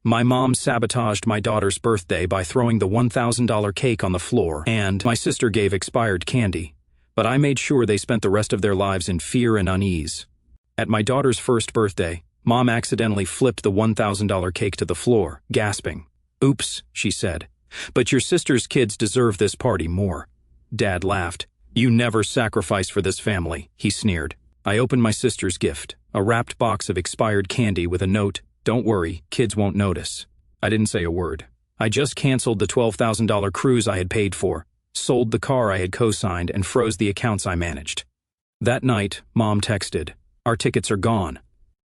My mom sabotaged my daughter's birthday by throwing the $1,000 cake on the floor, and my sister gave expired candy, but I made sure they spent the rest of their lives in fear and unease. At my daughter's first birthday, Mom accidentally flipped the $1,000 cake to the floor, gasping. "Oops," she said, "but your sister's kids deserve this party more." Dad laughed. "You never sacrifice for this family," he sneered. I opened my sister's gift, a wrapped box of expired candy with a note, "Don't worry, kids won't notice." I didn't say a word. I just canceled the $12,000 cruise I had paid for, sold the car I had co-signed, and froze the accounts I managed. That night, Mom texted, "Our tickets are gone."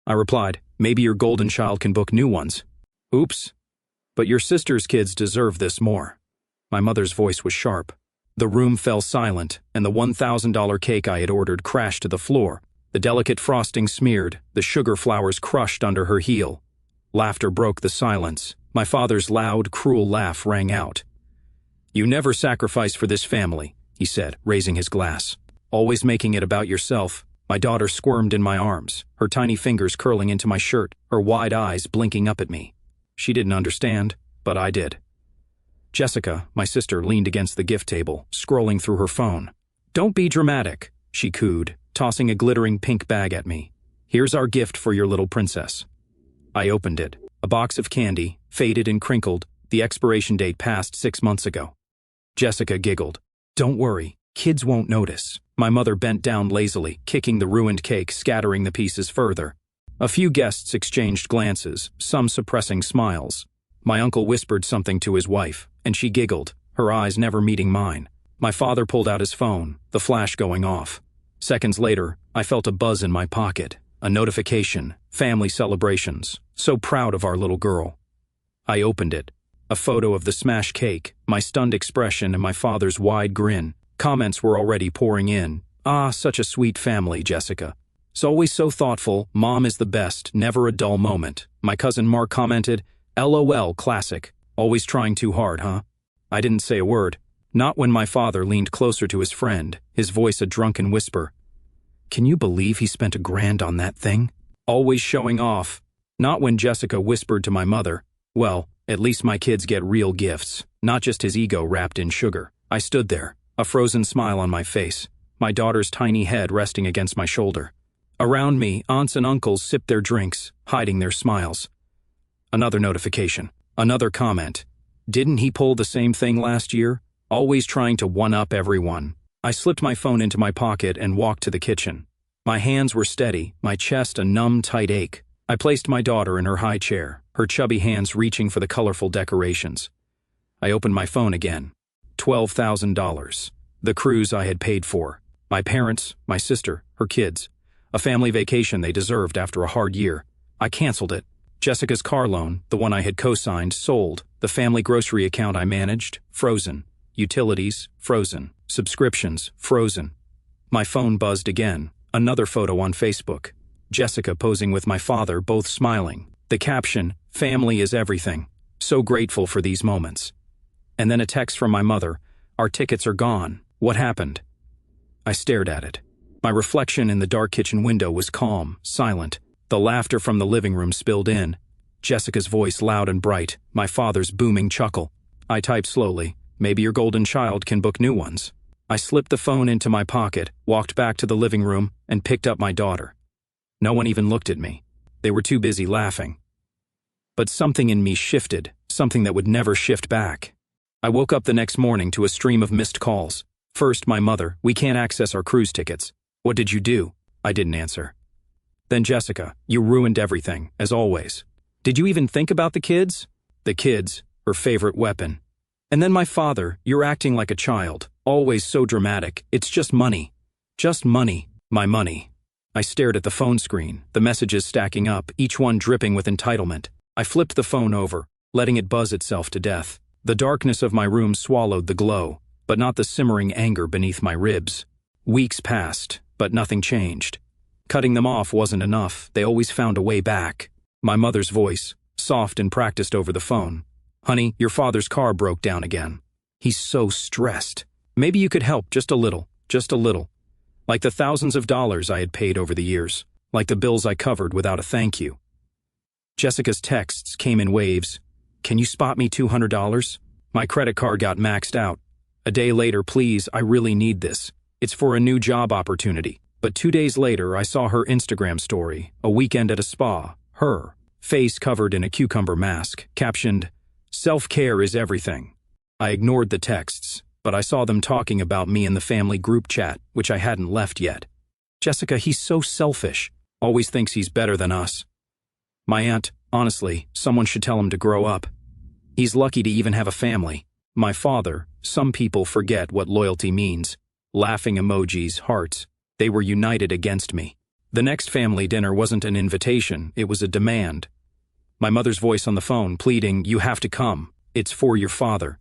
I replied, "Maybe your golden child can book new ones." "Oops. But your sister's kids deserve this more." My mother's voice was sharp. The room fell silent, and the $1,000 cake I had ordered crashed to the floor. The delicate frosting smeared, the sugar flowers crushed under her heel. Laughter broke the silence. My father's loud, cruel laugh rang out. "You never sacrifice for this family," he said, raising his glass. "Always making it about yourself." My daughter squirmed in my arms, her tiny fingers curling into my shirt, her wide eyes blinking up at me. She didn't understand, but I did. Jessica, my sister, leaned against the gift table, scrolling through her phone. "Don't be dramatic," she cooed, tossing a glittering pink bag at me. "Here's our gift for your little princess." I opened it. A box of candy, faded and crinkled, the expiration date passed 6 months ago. Jessica giggled. "Don't worry, kids won't notice." My mother bent down lazily, kicking the ruined cake, scattering the pieces further. A few guests exchanged glances, some suppressing smiles. My uncle whispered something to his wife, and she giggled, her eyes never meeting mine. My father pulled out his phone, the flash going off. Seconds later, I felt a buzz in my pocket. A notification, family celebrations, so proud of our little girl. I opened it. A photo of the smashed cake, my stunned expression, and my father's wide grin. Comments were already pouring in. "Ah, such a sweet family, Jessica. It's always so thoughtful. Mom is the best, never a dull moment." My cousin Mark commented, "LOL, classic. Always trying too hard, huh?" I didn't say a word. Not when my father leaned closer to his friend, his voice a drunken whisper. "Can you believe he spent $1,000 on that thing? Always showing off." Not when Jessica whispered to my mother, "Well, at least my kids get real gifts, not just his ego wrapped in sugar." I stood there, a frozen smile on my face, my daughter's tiny head resting against my shoulder. Around me, aunts and uncles sipped their drinks, hiding their smiles. Another notification, another comment. Didn't he pull the same thing last year? Always trying to one-up everyone. I slipped my phone into my pocket and walked to the kitchen. My hands were steady, my chest a numb, tight ache. I placed my daughter in her high chair, her chubby hands reaching for the colorful decorations. I opened my phone again. $12,000. The cruise I had paid for. My parents, my sister, her kids. A family vacation they deserved after a hard year. I canceled it. Jessica's car loan, the one I had co-signed, sold. The family grocery account I managed, frozen. Utilities, frozen. Subscriptions, frozen. My phone buzzed again. Another photo on Facebook. Jessica posing with my father, both smiling. The caption, "Family is everything. So grateful for these moments." And then a text from my mother, "Our tickets are gone. What happened?" I stared at it. My reflection in the dark kitchen window was calm, silent. The laughter from the living room spilled in. Jessica's voice loud and bright, my father's booming chuckle. I typed slowly, "Maybe your golden child can book new ones." I slipped the phone into my pocket, walked back to the living room, and picked up my daughter. No one even looked at me. They were too busy laughing. But something in me shifted, something that would never shift back. I woke up the next morning to a stream of missed calls. First, my mother, "We can't access our cruise tickets." "What did you do?" I didn't answer. Then Jessica, "You ruined everything, as always." "Did you even think about the kids?" The kids, her favorite weapon. And then my father, "You're acting like a child, always so dramatic. It's just money. Just money, my money." I stared at the phone screen, the messages stacking up, each one dripping with entitlement. I flipped the phone over, letting it buzz itself to death. The darkness of my room swallowed the glow, but not the simmering anger beneath my ribs. Weeks passed, but nothing changed. Cutting them off wasn't enough. They always found a way back. My mother's voice, soft and practiced over the phone. "Honey, your father's car broke down again. He's so stressed. Maybe you could help just a little, just a little." Like the thousands of dollars I had paid over the years, like the bills I covered without a thank you. Jessica's texts came in waves. Can you spot me $200? My credit card got maxed out. A day later, please, I really need this. It's for a new job opportunity. But 2 days later, I saw her Instagram story, a weekend at a spa, her, face covered in a cucumber mask, captioned, "Self-care is everything." I ignored the texts, but I saw them talking about me in the family group chat, which I hadn't left yet. Jessica, he's so selfish. Always thinks he's better than us. My aunt, honestly, someone should tell him to grow up. He's lucky to even have a family. My father, some people forget what loyalty means. Laughing emojis, hearts. They were united against me. The next family dinner wasn't an invitation, it was a demand. My mother's voice on the phone pleading, "You have to come. It's for your father.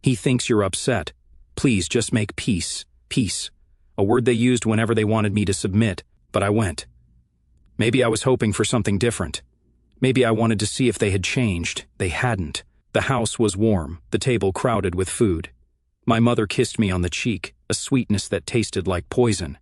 He thinks you're upset. Please just make peace, peace." A word they used whenever they wanted me to submit, but I went. Maybe I was hoping for something different. Maybe I wanted to see if they had changed. They hadn't. The house was warm, the table crowded with food. My mother kissed me on the cheek, a sweetness that tasted like poison.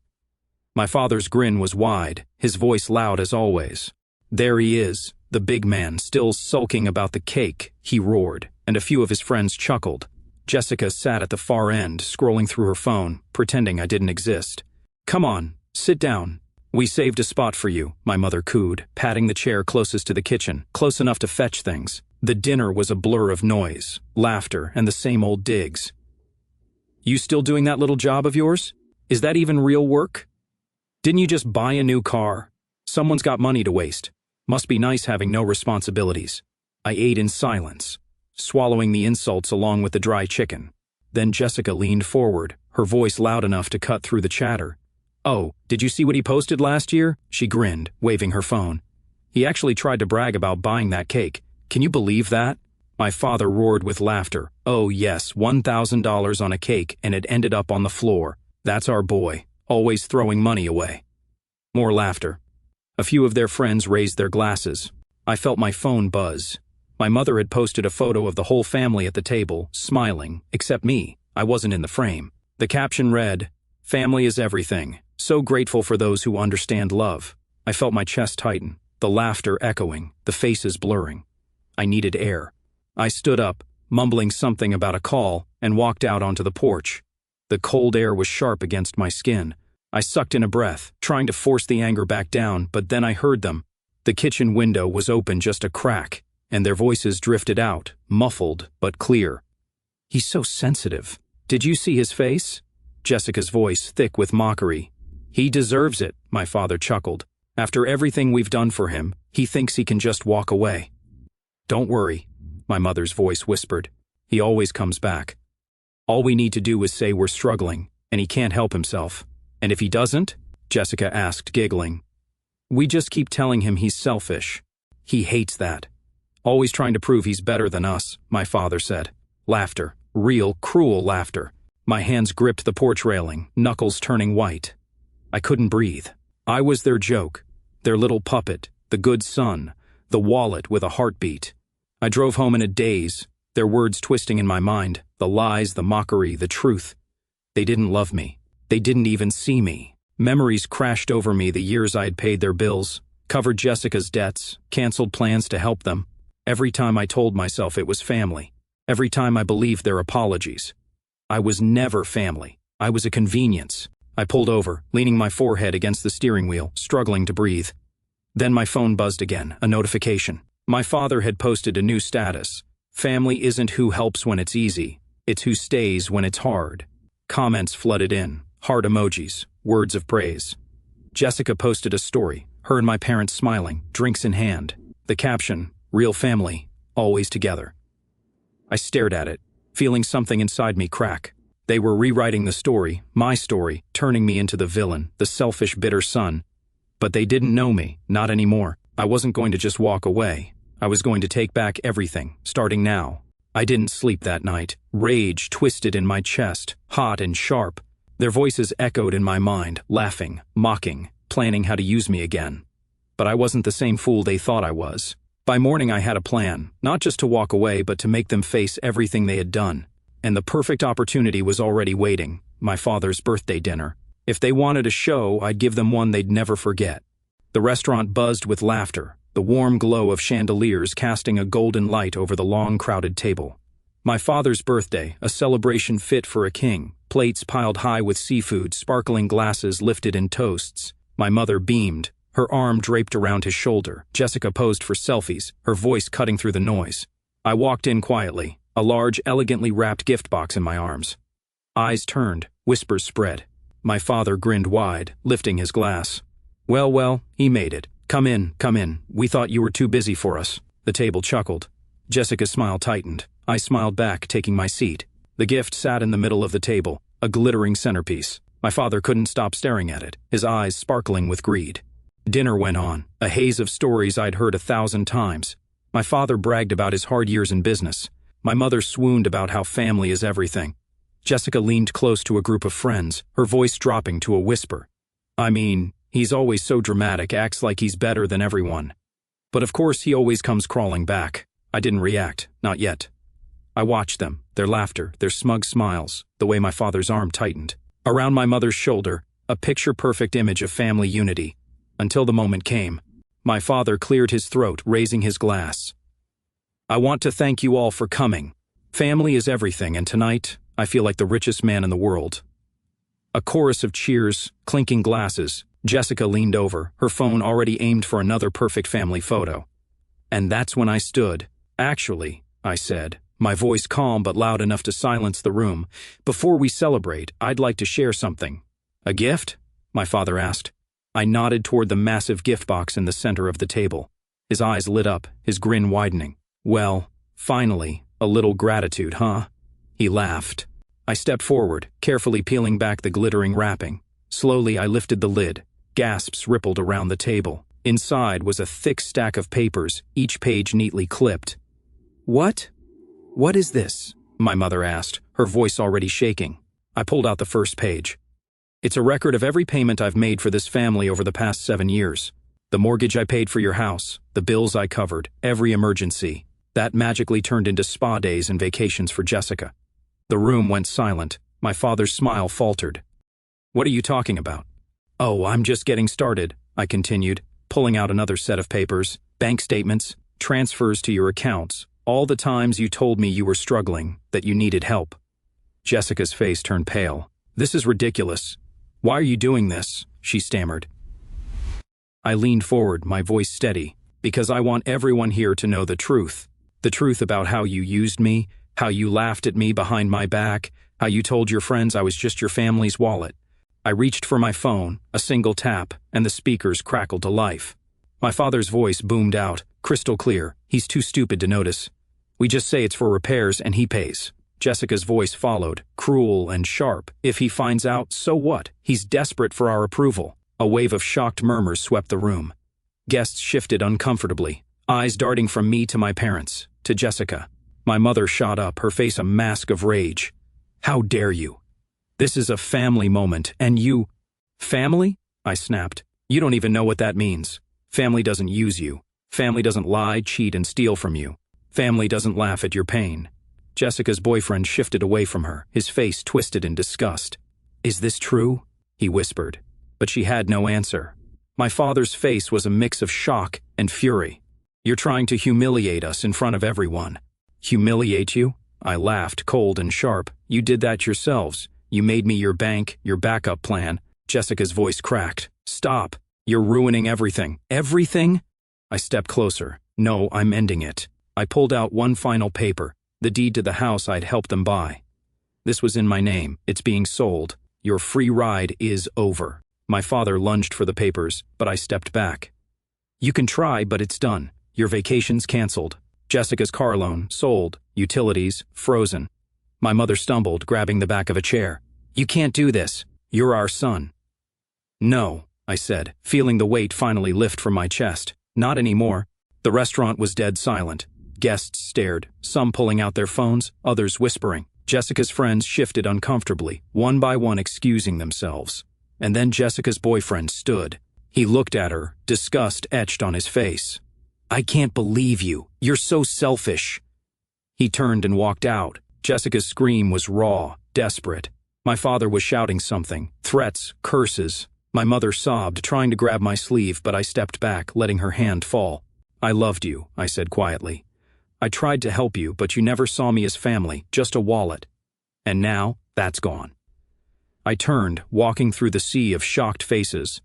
My father's grin was wide, his voice loud as always. "There he is, the big man, still sulking about the cake," he roared, and a few of his friends chuckled. Jessica sat at the far end, scrolling through her phone, pretending I didn't exist. "Come on, sit down. We saved a spot for you," my mother cooed, patting the chair closest to the kitchen, close enough to fetch things. The dinner was a blur of noise, laughter, and the same old digs. "You still doing that little job of yours? Is that even real work? Didn't you just buy a new car? Someone's got money to waste. Must be nice having no responsibilities." I ate in silence, swallowing the insults along with the dry chicken. Then Jessica leaned forward, her voice loud enough to cut through the chatter. "Oh, did you see what he posted last year?" She grinned, waving her phone. "He actually tried to brag about buying that cake. Can you believe that?" My father roared with laughter. "Oh yes, $1,000 on a cake, and it ended up on the floor. That's our boy, always throwing money away." More laughter. A few of their friends raised their glasses. I felt my phone buzz. My mother had posted a photo of the whole family at the table, smiling, except me. I wasn't in the frame. The caption read, "Family is everything. So grateful for those who understand love." I felt my chest tighten, the laughter echoing, the faces blurring. I needed air. I stood up, mumbling something about a call, and walked out onto the porch. The cold air was sharp against my skin. I sucked in a breath, trying to force the anger back down, but then I heard them. The kitchen window was open just a crack, and their voices drifted out, muffled but clear. "He's so sensitive. Did you see his face?" Jessica's voice thick with mockery. "He deserves it," my father chuckled. "After everything we've done for him, he thinks he can just walk away." "Don't worry," my mother's voice whispered. "He always comes back. All we need to do is say we're struggling, and he can't help himself. And if he doesn't?" Jessica asked, giggling. "We just keep telling him he's selfish. He hates that. Always trying to prove he's better than us," my father said. Laughter. Real, cruel laughter. My hands gripped the porch railing, knuckles turning white. I couldn't breathe. I was their joke, their little puppet, the good son, the wallet with a heartbeat. I drove home in a daze, their words twisting in my mind, the lies, the mockery, the truth. They didn't love me. They didn't even see me. Memories crashed over me the years I had paid their bills, covered Jessica's debts, canceled plans to help them. Every time I told myself it was family. Every time I believed their apologies. I was never family. I was a convenience. I pulled over, leaning my forehead against the steering wheel, struggling to breathe. Then my phone buzzed again, a notification. My father had posted a new status. "Family isn't who helps when it's easy. It's who stays when it's hard." Comments flooded in, heart emojis, words of praise. Jessica posted a story, her and my parents smiling, drinks in hand. The caption, "Real family, always together." I stared at it, feeling something inside me crack. They were rewriting the story, my story, turning me into the villain, the selfish, bitter son. But they didn't know me, not anymore. I wasn't going to just walk away. I was going to take back everything, starting now. I didn't sleep that night. Rage twisted in my chest, hot and sharp. Their voices echoed in my mind, laughing, mocking, planning how to use me again. But I wasn't the same fool they thought I was. By morning I had a plan, not just to walk away but to make them face everything they had done. And the perfect opportunity was already waiting, my father's birthday dinner. If they wanted a show, I'd give them one they'd never forget. The restaurant buzzed with laughter, the warm glow of chandeliers casting a golden light over the long, crowded table. My father's birthday, a celebration fit for a king, plates piled high with seafood, sparkling glasses lifted in toasts. My mother beamed, her arm draped around his shoulder. Jessica posed for selfies, her voice cutting through the noise. I walked in quietly, a large, elegantly wrapped gift box in my arms. Eyes turned, whispers spread. My father grinned wide, lifting his glass. Well, he made it. Come in. We thought you were too busy for us. The table chuckled. Jessica's smile tightened. I smiled back, taking my seat. The gift sat in the middle of the table, a glittering centerpiece. My father couldn't stop staring at it, his eyes sparkling with greed. Dinner went on, a haze of stories I'd heard 1,000 times. My father bragged about his hard years in business. My mother swooned about how family is everything. Jessica leaned close to a group of friends, her voice dropping to a whisper. I mean, he's always so dramatic, acts like he's better than everyone. But of course he always comes crawling back. I didn't react, not yet. I watched them, their laughter, their smug smiles, the way my father's arm tightened. Around my mother's shoulder, a picture-perfect image of family unity. Until the moment came. My father cleared his throat, raising his glass. I want to thank you all for coming. Family is everything, and tonight, I feel like the richest man in the world. A chorus of cheers, clinking glasses. Jessica leaned over, her phone already aimed for another perfect family photo. And that's when I stood. Actually, I said, my voice calm but loud enough to silence the room. Before we celebrate, I'd like to share something. A gift? My father asked. I nodded toward the massive gift box in the center of the table. His eyes lit up, his grin widening. Well, finally, a little gratitude, huh? He laughed. I stepped forward, carefully peeling back the glittering wrapping. Slowly, I lifted the lid. Gasps rippled around the table. Inside was a thick stack of papers, each page neatly clipped. What? What is this? My mother asked, her voice already shaking. I pulled out the first page. It's a record of every payment I've made for this family over the past 7 years. The mortgage I paid for your house, the bills I covered, every emergency. That magically turned into spa days and vacations for Jessica. The room went silent. My father's smile faltered. What are you talking about? Oh, I'm just getting started, I continued, pulling out another set of papers, bank statements, transfers to your accounts, all the times you told me you were struggling, that you needed help. Jessica's face turned pale. This is ridiculous. Why are you doing this? She stammered. I leaned forward, my voice steady, because I want everyone here to know the truth. The truth about how you used me, how you laughed at me behind my back, how you told your friends I was just your family's wallet. I reached for my phone, a single tap, and the speakers crackled to life. My father's voice boomed out, crystal clear. He's too stupid to notice. We just say it's for repairs and he pays. Jessica's voice followed, cruel and sharp. If he finds out, so what? He's desperate for our approval. A wave of shocked murmurs swept the room. Guests shifted uncomfortably, eyes darting from me to my parents, to Jessica. My mother shot up, her face a mask of rage. How dare you? This is a family moment, and you… Family? I snapped. You don't even know what that means. Family doesn't use you. Family doesn't lie, cheat, and steal from you. Family doesn't laugh at your pain. Jessica's boyfriend shifted away from her, his face twisted in disgust. Is this true? He whispered. But she had no answer. My father's face was a mix of shock and fury. You're trying to humiliate us in front of everyone. Humiliate you? I laughed, cold and sharp. You did that yourselves. You made me your bank, your backup plan. Jessica's voice cracked. Stop. You're ruining everything. Everything? I stepped closer. No, I'm ending it. I pulled out one final paper, the deed to the house I'd helped them buy. This was in my name. It's being sold. Your free ride is over. My father lunged for the papers, but I stepped back. You can try, but it's done. Your vacation's canceled. Jessica's car loan, sold. Utilities, frozen. My mother stumbled, grabbing the back of a chair. You can't do this. You're our son. No, I said, feeling the weight finally lift from my chest. Not anymore. The restaurant was dead silent. Guests stared, some pulling out their phones, others whispering. Jessica's friends shifted uncomfortably, one by one excusing themselves. And then Jessica's boyfriend stood. He looked at her, disgust etched on his face. I can't believe you. You're so selfish. He turned and walked out. Jessica's scream was raw, desperate. My father was shouting something, threats, curses. My mother sobbed, trying to grab my sleeve, but I stepped back, letting her hand fall. I loved you, I said quietly. I tried to help you, but you never saw me as family, just a wallet. And now, that's gone. I turned, walking through the sea of shocked faces,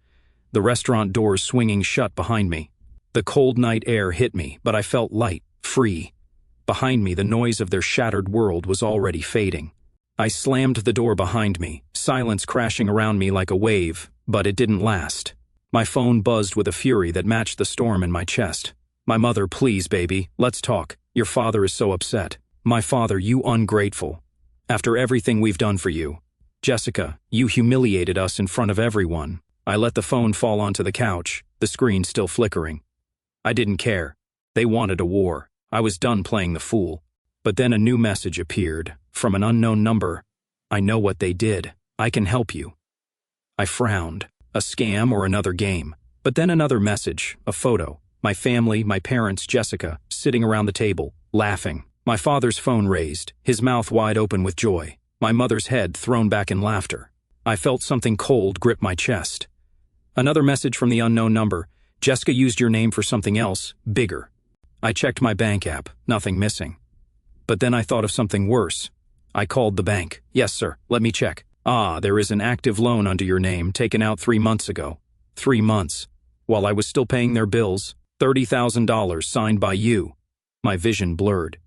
the restaurant doors swinging shut behind me. The cold night air hit me, but I felt light, free. Behind me, the noise of their shattered world was already fading. I slammed the door behind me, silence crashing around me like a wave, but it didn't last. My phone buzzed with a fury that matched the storm in my chest. My mother, please, baby, let's talk. Your father is so upset. My father, you ungrateful. After everything we've done for you. Jessica, you humiliated us in front of everyone. I let the phone fall onto the couch, the screen still flickering. I didn't care. They wanted a war. I was done playing the fool. But then a new message appeared, from an unknown number. I know what they did. I can help you. I frowned. A scam or another game. But then another message, a photo. My family, my parents, Jessica, sitting around the table, laughing. My father's phone raised, his mouth wide open with joy. My mother's head thrown back in laughter. I felt something cold grip my chest. Another message from the unknown number. Jessica used your name for something else, bigger. I checked my bank app, nothing missing. But then I thought of something worse. I called the bank. Yes, sir, let me check. Ah, there is an active loan under your name taken out 3 months ago. 3 months. While I was still paying their bills, $30,000 signed by you. My vision blurred.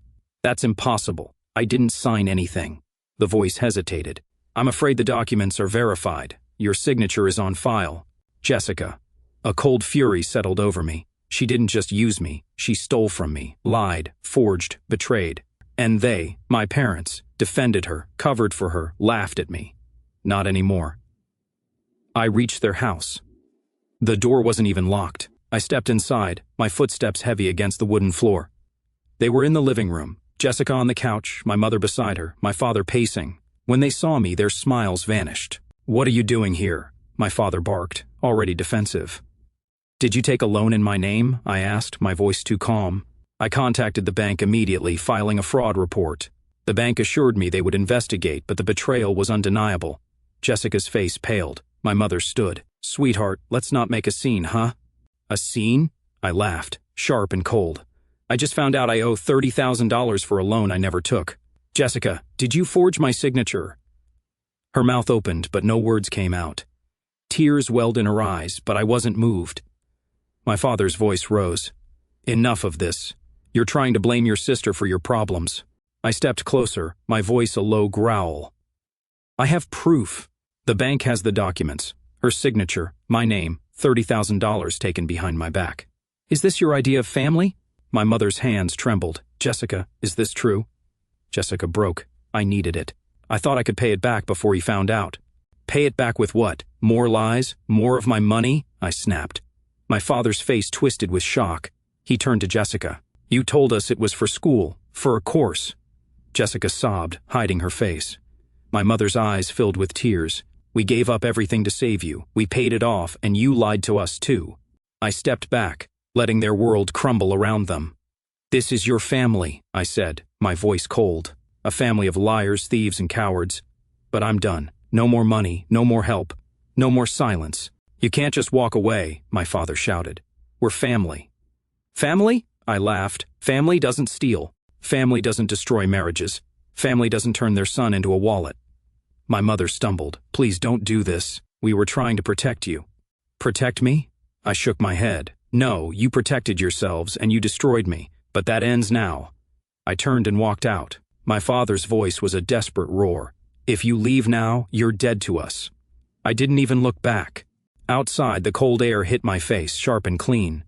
That's impossible. I didn't sign anything. The voice hesitated. I'm afraid the documents are verified. Your signature is on file. Jessica. A cold fury settled over me. She didn't just use me. She stole from me, lied, forged, betrayed. And they, my parents, defended her, covered for her, laughed at me. Not anymore. I reached their house. The door wasn't even locked. I stepped inside, my footsteps heavy against the wooden floor. They were in the living room, Jessica on the couch, my mother beside her, my father pacing. When they saw me, their smiles vanished. What are you doing here? My father barked, already defensive. Did you take a loan in my name? I asked, my voice too calm. I contacted the bank immediately, filing a fraud report. The bank assured me they would investigate, but the betrayal was undeniable. Jessica's face paled. My mother stood. Sweetheart, let's not make a scene, huh? A scene? I laughed, sharp and cold. I just found out I owe $30,000 for a loan I never took. Jessica, did you forge my signature? Her mouth opened, but no words came out. Tears welled in her eyes, but I wasn't moved. My father's voice rose. Enough of this. You're trying to blame your sister for your problems. I stepped closer, my voice a low growl. I have proof. The bank has the documents. Her signature, my name, $30,000 taken behind my back. Is this your idea of family? My mother's hands trembled. Jessica, is this true? Jessica broke. I needed it. I thought I could pay it back before he found out. Pay it back with what? More lies? More of my money? I snapped. My father's face twisted with shock. He turned to Jessica. You told us it was for school, for a course. Jessica sobbed, hiding her face. My mother's eyes filled with tears. We gave up everything to save you. We paid it off, and you lied to us too. I stepped back, letting their world crumble around them. This is your family, I said, my voice cold. A family of liars, thieves, and cowards. But I'm done. No more money, no more help, no more silence. You can't just walk away, my father shouted. We're family. Family? I laughed. Family doesn't steal. Family doesn't destroy marriages. Family doesn't turn their son into a wallet. My mother stumbled. Please don't do this. We were trying to protect you. Protect me? I shook my head. No, you protected yourselves and you destroyed me, but that ends now. I turned and walked out. My father's voice was a desperate roar. If you leave now, you're dead to us. I didn't even look back. Outside, the cold air hit my face, sharp and clean.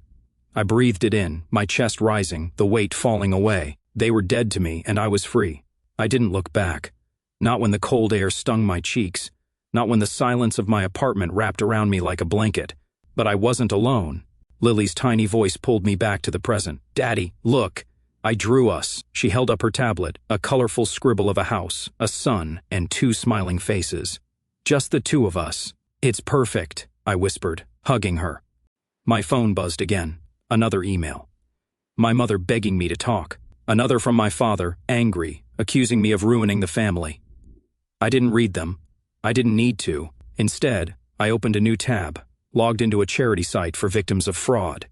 I breathed it in, my chest rising, the weight falling away. They were dead to me, and I was free. I didn't look back. Not when the cold air stung my cheeks. Not when the silence of my apartment wrapped around me like a blanket. But I wasn't alone. Lily's tiny voice pulled me back to the present. Daddy, look. I drew us. She held up her tablet, a colorful scribble of a house, a sun, and 2 smiling faces. Just the 2 of us. It's perfect, I whispered, hugging her. My phone buzzed again. Another email. My mother begging me to talk. Another from my father, angry, accusing me of ruining the family. I didn't read them. I didn't need to. Instead, I opened a new tab, logged into a charity site for victims of fraud.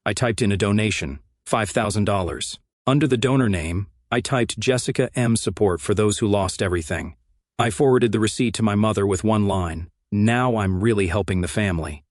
I typed in a donation, $5,000. Under the donor name, I typed Jessica M. support for those who lost everything. I forwarded the receipt to my mother with one line, "Now I'm really helping the family."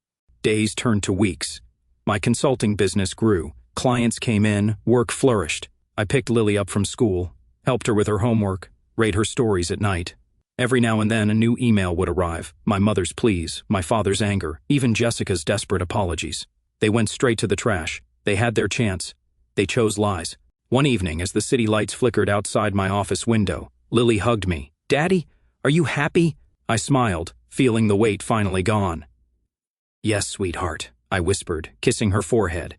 Days turned to weeks. My consulting business grew. Clients came in, work flourished. I picked Lily up from school, helped her with her homework, read her stories at night. Every now and then a new email would arrive, my mother's pleas, my father's anger, even Jessica's desperate apologies. They went straight to the trash. They had their chance. They chose lies. One evening, as the city lights flickered outside my office window, Lily hugged me. "Daddy, are you happy?" I smiled, feeling the weight finally gone. "Yes, sweetheart," I whispered, kissing her forehead.